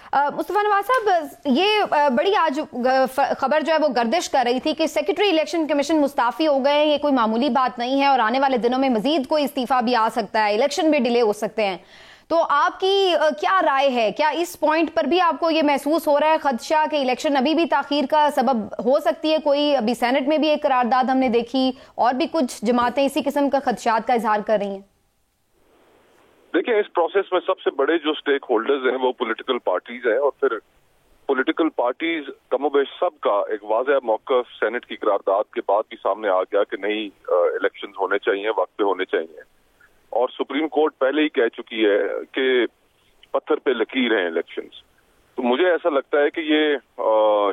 मुस्तफा नवाज साहब, ये बड़ी आज खबर जो है वो गर्दिश कर रही थी कि सेक्रेटरी इलेक्शन कमीशन मुस्ताफी हो गए हैं। ये कोई मामूली बात नहीं है और आने वाले दिनों में मजीद कोई इस्तीफा भी आ सकता है, इलेक्शन भी डिले हो सकते हैं। तो आपकी क्या राय है? क्या इस पॉइंट पर भी आपको ये महसूस हो रहा है खदशा कि इलेक्शन अभी भी ताखीर का सबब हो सकती है? कोई अभी सेनेट में भी एक करारदाद हमने देखी और भी कुछ जमातें इसी किस्म का खदशात का इजहार कर रही हैं। देखिए, इस प्रोसेस में सबसे बड़े जो स्टेक होल्डर्स हैं वो पॉलिटिकल पार्टीज हैं और फिर पॉलिटिकल पार्टीज कमोबेश सब का एक वाज़ेह मौक़िफ़ सेनेट की करारदाद के बाद भी सामने आ गया कि नहीं, इलेक्शंस होने चाहिए, वक्त पे होने चाहिए। और सुप्रीम कोर्ट पहले ही कह चुकी है कि पत्थर पे लकीर हैं इलेक्शंस। तो मुझे ऐसा लगता है कि ये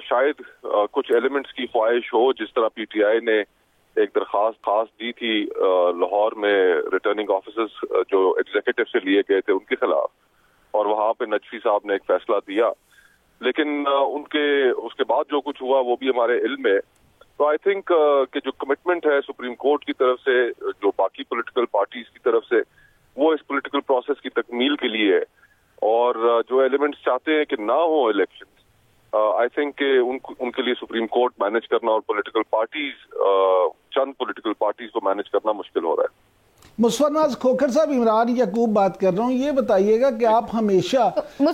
शायद कुछ एलिमेंट्स की ख्वाहिश हो, जिस तरह पीटीआई ने एक दरखास्त खास दी थी लाहौर में रिटर्निंग ऑफिसर्स जो एग्जीक्यूटिव से लिए गए थे उनके खिलाफ, और वहां पे नजफी साहब ने एक फैसला दिया, लेकिन उनके उसके बाद जो कुछ हुआ वो भी हमारे इल्म में। तो आई थिंक कि जो कमिटमेंट है सुप्रीम कोर्ट की तरफ से, जो बाकी पॉलिटिकल पार्टीज की तरफ से, वो इस पॉलिटिकल प्रोसेस की तकमील के लिए है। और जो एलिमेंट्स चाहते हैं कि ना हो इलेक्शन, आई थिंक उनके लिए सुप्रीम कोर्ट मैनेज करना और पॉलिटिकल पार्टीज, चंद पॉलिटिकल पार्टीज को मैनेज करना मुश्किल हो रहा है। मुस्तफा नवाज खोखर साहब, इमरान याकूब बात कर रहा हूँ। ये बताइएगा कि आप हमेशा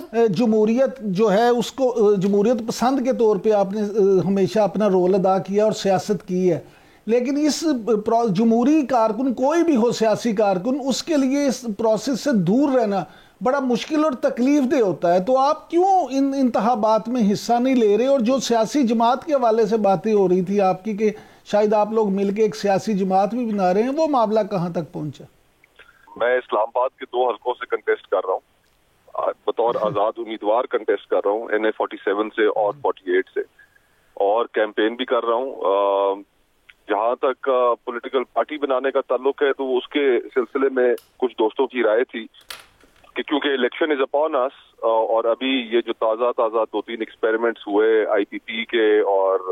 जमहूरियत जो है उसको जमहूरियत पसंद के तौर पे आपने हमेशा अपना रोल अदा किया और सियासत की है, लेकिन इस जमहूरी कारकुन, कोई भी हो सियासी कारकुन, उसके लिए इस प्रोसेस से दूर रहना बड़ा मुश्किल और तकलीफ दे होता है। तो आप क्यों इन इंतखाबात में हिस्सा नहीं ले रहे? और जो सियासी जमात के हवाले से बातें हो रही थी आपकी कि शायद आप लोग मिलके एक सियासी जमात भी बना रहे हैं, वो मामला कहाँ तक पहुंचा? मैं इस्लामाबाद के 2 हलकों से कंटेस्ट कर रहा हूँ, बतौर आजाद उम्मीदवार कंटेस्ट कर रहा हूँ, NA 47 से और 48 से, और कैंपेन भी कर रहा हूँ। जहाँ तक पॉलिटिकल पार्टी बनाने का ताल्लुक है, तो उसके सिलसिले में कुछ दोस्तों की राय थी कि क्योंकि इलेक्शन इज अपॉन अस, और अभी ये जो ताज़ा 2-3 एक्सपेरिमेंट्स हुए IPP के और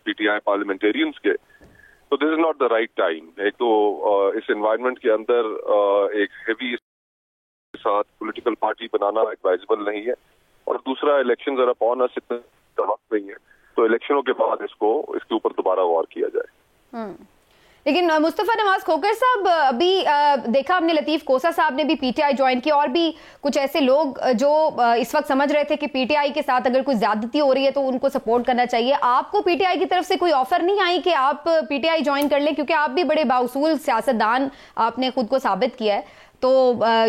PTI पार्लियामेंटेरियंस के, तो this is not the right time. एक तो इस एनवायरनमेंट के अंदर एक हेवी साथ पॉलिटिकल पार्टी बनाना एडवाइजेबल नहीं है, और दूसरा इलेक्शन आर अपॉन अस, इतना वक्त नहीं है, तो इलेक्शनों के बाद इसके ऊपर दोबारा गौर किया जाए। लेकिन मुस्तफा नवाज खोखर साहब, अभी देखा हमने लतीफ कोसा साहब ने भी PTI ज्वाइन किया और भी कुछ ऐसे लोग जो इस वक्त समझ रहे थे कि PTI के साथ अगर कोई ज्यादती हो रही है तो उनको सपोर्ट करना चाहिए। आपको PTI की तरफ से कोई ऑफर नहीं आई कि आप PTI ज्वाइन कर लें? क्योंकि आप भी बड़े बाउसूल सियासतदान आपने खुद को साबित किया है, तो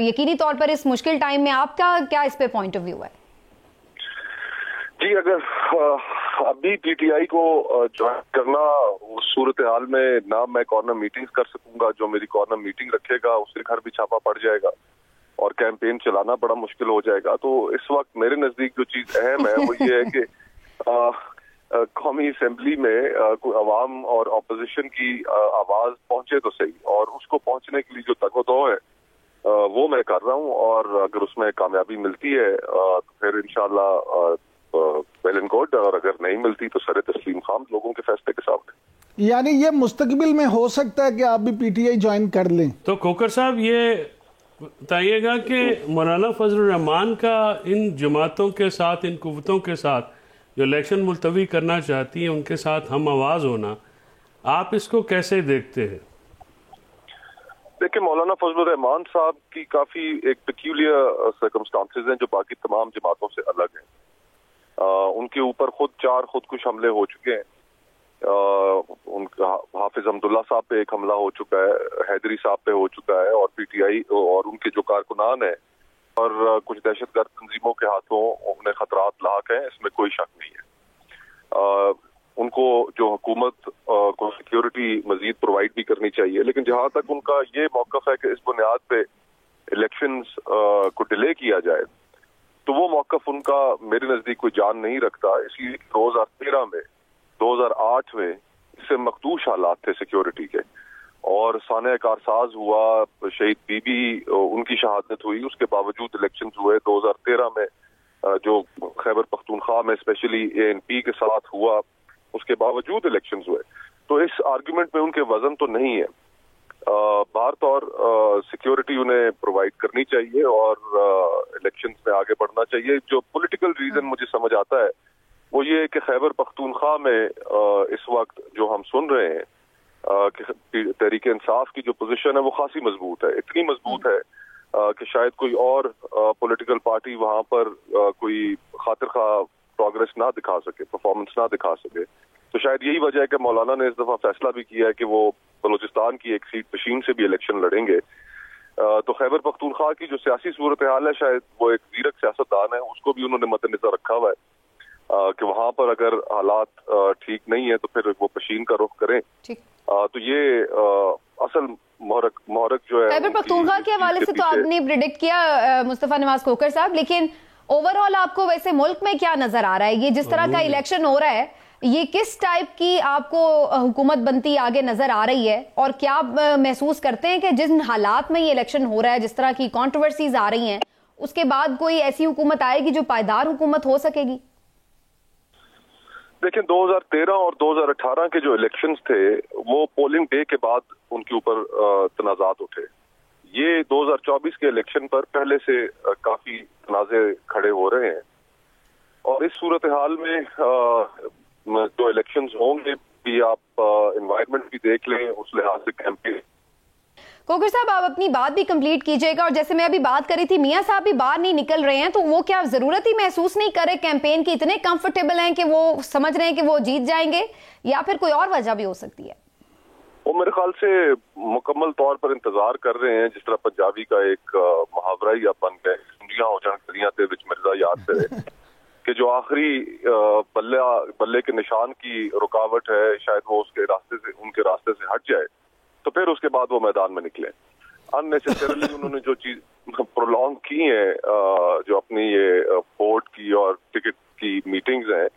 यकीनी तौर पर इस मुश्किल टाइम में आपका क्या इस पे पॉइंट ऑफ व्यू है? जी, अगर अभी PTI को ज्वाइन करना, उस सूरत हाल में ना मैं कॉर्नर मीटिंग्स कर सकूंगा, जो मेरी कॉर्नर मीटिंग रखेगा उसके घर भी छापा पड़ जाएगा और कैंपेन चलाना बड़ा मुश्किल हो जाएगा। तो इस वक्त मेरे नजदीक जो चीज अहम है वो ये है कि कौमी असेंबली में अवाम और अपोजिशन की आवाज पहुंचे तो सही, और उसको पहुंचने के लिए जो तगोदो है वो मैं कर रहा हूँ, और अगर उसमें कामयाबी मिलती है तो फिर इंशाल्लाह वेल एंड गुड, और अगर नहीं मिलती तो सरे तस्लीम खाम लोगों के फैसले के सामने। यानी ये मुस्तकबिल में हो सकता है कि आप भी PTI ज्वाइन कर लें? तो खोखर साहब, ये बताइएगा कि मौलाना फजलुर रहमान का इन जमातों के साथ, इन कुव्वतों के साथ जो इलेक्शन मुलतवी करना चाहती हैं, उनके साथ हम आवाज होना, आप इसको कैसे देखते हैं? देखिए, मौलाना फजलुर रहमान साहब की काफी एक पेक्यूलियर सर्कमस्टांसेस हैं जो बाकी तमाम जमातों से अलग हैं। उनके ऊपर 4 खुदकुश हमले हो चुके हैं। उनका हाफिज अब्दुल्ला साहब पे एक हमला हो चुका है, हैदरी साहब पे हो चुका है, और PTI और उनके जो कारकुनान हैं और कुछ दहशतगर्द तंजीमों के हाथों उन्हें खतरात लाक हैं, इसमें कोई शक नहीं है। उनको जो हुकूमत को सिक्योरिटी मजीद प्रोवाइड भी करनी चाहिए, लेकिन जहां तक उनका ये मौक़िफ़ है कि इस बुनियाद पे इलेक्शंस को डिले किया जाए, तो वो मौक़िफ़ उनका मेरे नज़दीक कोई जान नहीं रखता। इसलिए 2013 में, 2008 में इससे मखदूश हालात थे सिक्योरिटी के, और साने कारसाज हुआ, शहीद बीबी उनकी शहादत हुई, उसके बावजूद इलेक्शंस हुए। 2013 में जो खैबर पख्तूनख्वा में स्पेशली ANP के साथ हुआ, उसके बावजूद इलेक्शंस हुए। तो इस आर्गुमेंट में उनके वजन तो नहीं है। भारत और सिक्योरिटी उन्हें प्रोवाइड करनी चाहिए और इलेक्शंस में आगे बढ़ना चाहिए। जो पॉलिटिकल रीजन मुझे समझ आता है वो ये है कि खैबर पख्तूनख्वा में इस वक्त जो हम सुन रहे हैं कि तहरीक इंसाफ की जो पोजीशन है वो खासी मजबूत है, इतनी मजबूत है कि शायद कोई और पॉलिटिकल पार्टी वहां पर कोई खातिर खा प्रोग्रेस ना दिखा सके, परफॉर्मेंस ना दिखा सके। तो शायद यही वजह है कि मौलाना ने इस दफा फैसला भी किया है कि वो बलूचिस्तान की एक सीट पशीन से भी इलेक्शन लड़ेंगे। तो खैबर पख्तूनख्वा की जो सियासी सूरत हाल है, शायद वो एक वीरक सियासतदान है, उसको भी उन्होंने मद्देनजर रखा हुआ है कि वहां पर अगर हालात ठीक नहीं है तो फिर वो पशीन का रुख करें। तो ये असल मोहरक जो है खैबर पख्तूनख्वा के हवाले से तो आपने प्रेडिक्ट किया मुस्तफा नवाज खोखर साहब, लेकिन ओवरऑल आपको वैसे मुल्क में क्या नजर आ रहा है? ये जिस तरह का इलेक्शन हो रहा है, ये किस टाइप की आपको हुकूमत बनती आगे नजर आ रही है, और क्या आप महसूस करते हैं कि जिन हालात में ये इलेक्शन हो रहा है, जिस तरह की कंट्रोवर्सीज आ रही हैं, उसके बाद कोई ऐसी हुकूमत आएगी जो पायदार हुकूमत हो सकेगी? देखिए 2013 और 2018 के जो इलेक्शंस थे वो पोलिंग डे के बाद उनके ऊपर तनाजात उठे। ये 2024 के इलेक्शन पर पहले से काफी तनाजे खड़े हो रहे हैं और इस सूरत हाल में जो इलेक्शंस होंगे भी आप एनवायरनमेंट भी देख लें, उस लिहाज से कैंपेन। खोखर साहब आप अपनी बात भी कंप्लीट कीजिएगा, और जैसे मैं अभी बात करी थी, मियां साहब भी बाहर नहीं निकल रहे हैं, तो वो क्या जरूरत ही महसूस नहीं करे कैंपेन की, इतने कंफर्टेबल हैं कि वो समझ रहे हैं कि वो जीत जाएंगे, या फिर कोई और वजह भी हो सकती है? वो मेरे ख्याल से मुकम्मल तौर पर इंतजार कर रहे हैं, जिस तरह पंजाबी का एक मुहावरा ही बन गया, सुंडियां हो जान कलियां ते विच मिर्जा याद करे कि जो आखिरी बल्ले के निशान की रुकावट है शायद वो उनके रास्ते से हट जाए तो फिर उसके बाद वो मैदान में निकले। अननेसेसरली उन्होंने जो चीज प्रोलॉन्ग की है, जो अपनी ये बोर्ड की और टिकट की मीटिंग्स हैं,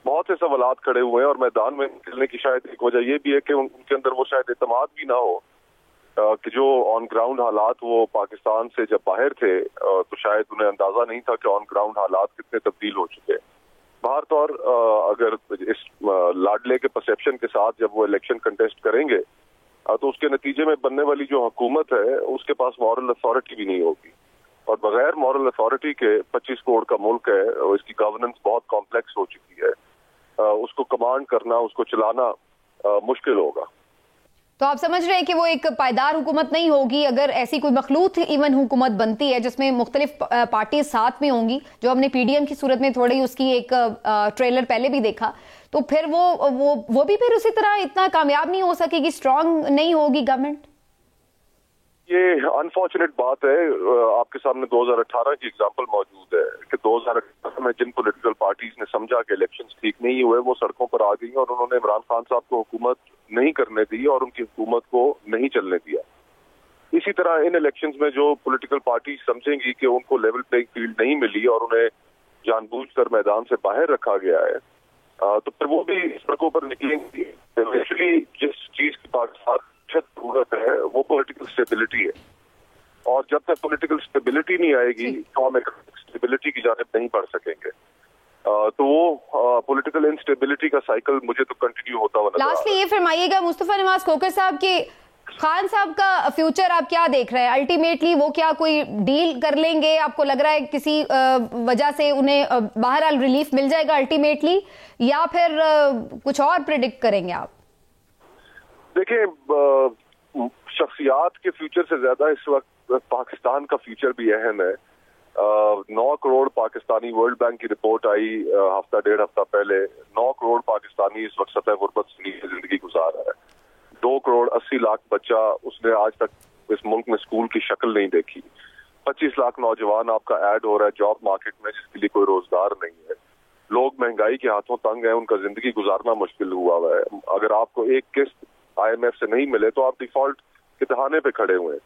बहुत से सवालात खड़े हुए हैं और मैदान में निकलने की शायद एक वजह ये भी है कि उनके अंदर वो शायद एतमाद भी ना हो कि जो ऑन ग्राउंड हालात वो पाकिस्तान से जब बाहर थे तो शायद उन्हें अंदाजा नहीं था कि ऑन ग्राउंड हालात कितने तब्दील हो चुके हैं। भारत और अगर इस लाडले के परसेप्शन के साथ जब वो इलेक्शन कंटेस्ट करेंगे तो उसके नतीजे में बनने वाली जो हुकूमत है उसके पास मॉरल अथॉरिटी भी नहीं होगी, और बगैर मॉरल अथॉरिटी के 25 करोड़ का मुल्क है और इसकी गवर्नेंस बहुत कॉम्प्लेक्स हो चुकी है, उसको कमांड करना, उसको चलाना मुश्किल होगा। तो आप समझ रहे हैं कि वो एक पायदार हुकूमत नहीं होगी अगर ऐसी कोई मखलूत इवन हुकूमत बनती है जिसमें मुख्तलिफ पार्टीज साथ में होंगी, जो हमने पीडीएम की सूरत में थोड़ी उसकी एक ट्रेलर पहले भी देखा, तो फिर वो भी फिर उसी तरह इतना कामयाब नहीं हो सकेगी, स्ट्रांग नहीं होगी गवर्नमेंट। ये अनफॉर्चुनेट बात है। आपके सामने 2018 की एग्जांपल मौजूद है कि 2018 में जिन पॉलिटिकल पार्टीज ने समझा कि इलेक्शंस ठीक नहीं हुए वो सड़कों पर आ गई और उन्होंने इमरान खान साहब को हुकूमत नहीं करने दी और उनकी हुकूमत को नहीं चलने दिया। इसी तरह इन इलेक्शंस में जो पॉलिटिकल पार्टीज समझेंगी कि उनको लेवल प्लेइंग फील्ड नहीं मिली और उन्हें जानबूझकर मैदान से बाहर रखा गया है, तो फिर वो भी सड़कों पर निकलेंगी। एक्चुअली जिस चीज की पाकिस्तान जरूरत है वो पॉलिटिकल स्टेबिलिटी है, और जब तक पॉलिटिकल स्टेबिलिटी नहीं आएगी तो हम स्टेबिलिटी की जानिब नहीं बढ़ सकेंगे। तो वो पॉलिटिकल इंस्टेबिलिटी का साइकिल मुझे तो कंटिन्यू होता हुआ नजर आ रहा है। लास्टली ये फरमाइएगा मुस्तफा नवाज खोखर साहब के खान साहब का फ्यूचर आप क्या देख रहे हैं? अल्टीमेटली वो क्या कोई डील कर लेंगे? आपको लग रहा है किसी वजह से उन्हें बहरहाल रिलीफ मिल जाएगा अल्टीमेटली, या फिर कुछ और प्रेडिक्ट करेंगे आप? देखिए, शख्सियात के फ्यूचर से ज्यादा इस वक्त पाकिस्तान का फ्यूचर भी अहम है। 9 करोड़ पाकिस्तानी, वर्ल्ड बैंक की रिपोर्ट आई हफ्ता डेढ़ हफ्ता पहले, 9 करोड़ पाकिस्तानी इस वक्त सतह गुर्बत से नीचे जिंदगी गुजार रहा है। 2 करोड़ 80 लाख बच्चा उसने आज तक इस मुल्क में स्कूल की शक्ल नहीं देखी। 25 लाख नौजवान आपका ऐड हो रहा है जॉब मार्केट में जिसके लिए कोई रोजगार नहीं है। लोग महंगाई के हाथों तंग है, उनका जिंदगी गुजारना मुश्किल हुआ है। अगर आपको एक किस्त IMF से नहीं मिले तो आप डिफॉल्ट के दहाने पे खड़े हुए हैं।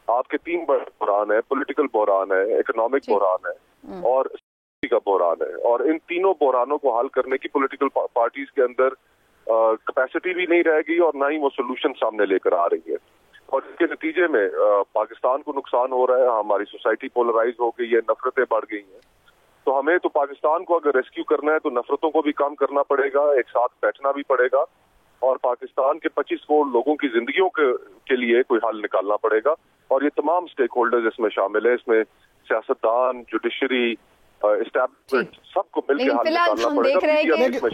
आपके 3 बड़े बहरान है, पॉलिटिकल बहरान है, इकोनॉमिक बहरान है और का बहरान है, और इन तीनों बहरानों को हल करने की पॉलिटिकल पार्टीज के अंदर कैपेसिटी भी नहीं रहेगी और ना ही वो सोल्यूशन सामने लेकर आ रही है, और इसके नतीजे में पाकिस्तान को नुकसान हो रहा है। हमारी सोसाइटी पोलराइज हो गई है, नफरतें बढ़ गई हैं। तो हमें तो पाकिस्तान को अगर रेस्क्यू करना है तो नफरतों को भी कम करना पड़ेगा, एक साथ बैठना भी पड़ेगा اور پاکستان کے 25 کروڑ لوگوں کی زندگیوں کے لیے کوئی حل نکالنا پڑے گا، اور یہ تمام سٹیک ہولڈرز اس میں شامل ہیں، اس میں سیاستدان، جوڈیشری، اسٹیبلشمنٹ، سب کو مل کے حل نکالنا پڑے گا۔